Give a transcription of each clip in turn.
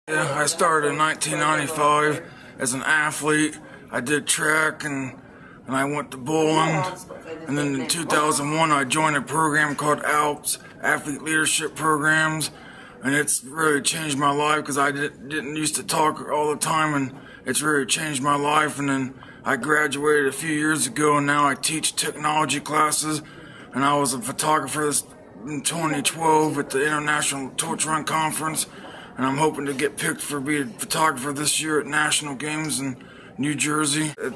Yeah, I started in 1995 as an athlete. I did track and I went to bowling. And then in 2001 I joined a program called ALPS, Athlete Leadership Programs. And it's really changed my life because I didn't used to talk all the time, and it's really changed my life. And then I graduated a few years ago, and now I teach technology classes. And I was a photographer in 2012 at the International Torch Run Conference. And I'm hoping to get picked for being a photographer this year at National Games in New Jersey. It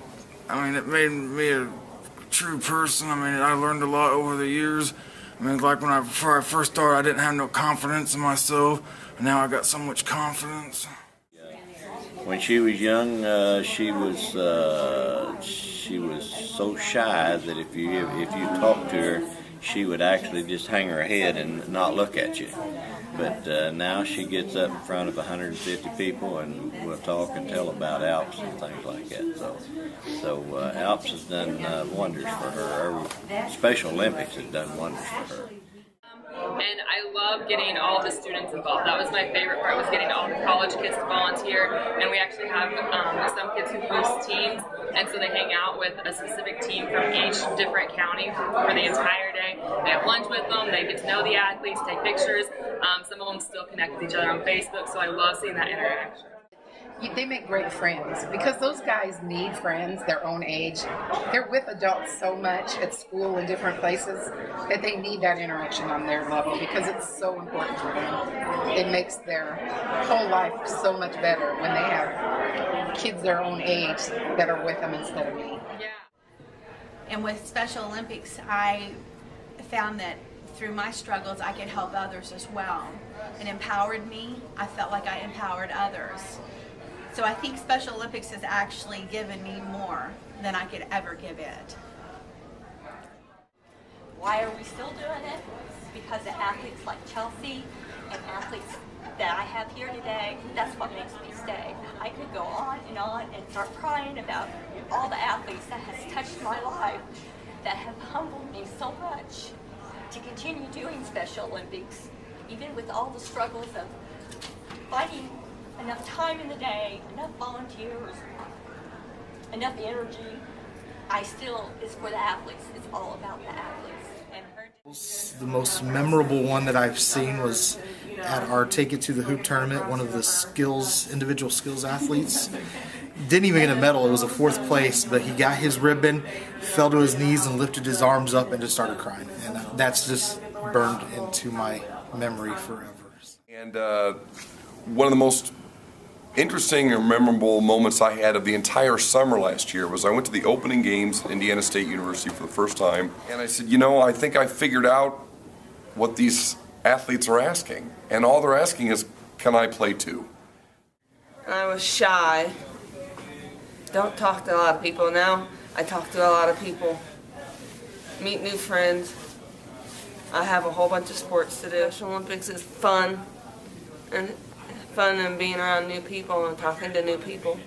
made me a true person. I learned a lot over the years. Like before I first started, I didn't have no confidence in myself, and now I got so much confidence. When she was young, she was so shy that if you talked to her, she would actually just hang her head and not look at you. But now she gets up in front of 150 people and will talk and tell about ALPS and things like that. So ALPS has done wonders for her. Our Special Olympics has done wonders for her. And I love getting all the students involved. That was my favorite part, was getting all the college kids to volunteer. And we actually have some kids who host teams, and so they hang out with a specific team from each different county for the entire day. They have lunch with them, they get to know the athletes, take pictures. Some of them still connect with each other on Facebook, so I love seeing that interaction. They make great friends because those guys need friends their own age. They're with adults so much at school and different places that they need that interaction on their level because it's so important for them. It makes their whole life so much better when they have kids their own age that are with them instead of me. Yeah. And with Special Olympics, I found that through my struggles I could help others as well. It empowered me. I felt like I empowered others. So I think Special Olympics has actually given me more than I could ever give it. Why are we still doing it? Because of athletes like Chelsea and athletes that I have here today. That's what makes me stay. I could go on and start crying about all the athletes that has touched my life, that have humbled me so much to continue doing Special Olympics, even with all the struggles of finding enough time in the day, enough volunteers, enough energy. It's for the athletes. It's all about the athletes. And the most memorable one that I've seen was at our Take It to the Hoop tournament. One of the individual skills athletes didn't even get a medal. It was a fourth place, but he got his ribbon, fell to his knees and lifted his arms up and just started crying. And that's just burned into my memory forever. And one of the most interesting and memorable moments I had of the entire summer last year was I went to the opening games at Indiana State University for the first time, and I said, I think I figured out what these athletes are asking, and all they're asking is, can I play too? I was shy. Don't talk to a lot of people. Now I talk to a lot of people, meet new friends. I have a whole bunch of sports to do. Special Olympics is fun and being around new people and talking to new people.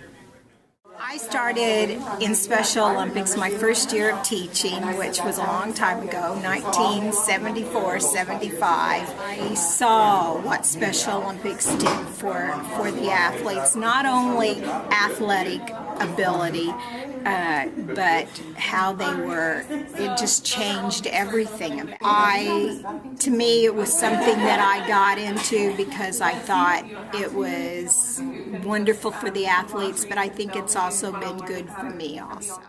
I started in Special Olympics my first year of teaching, which was a long time ago, 1974-75. I saw what Special Olympics did for the athletes, not only athletic ability, but how they were. It just changed everything. To me, it was something that I got into because I thought it was wonderful for the athletes, but I think it's also been good for me also.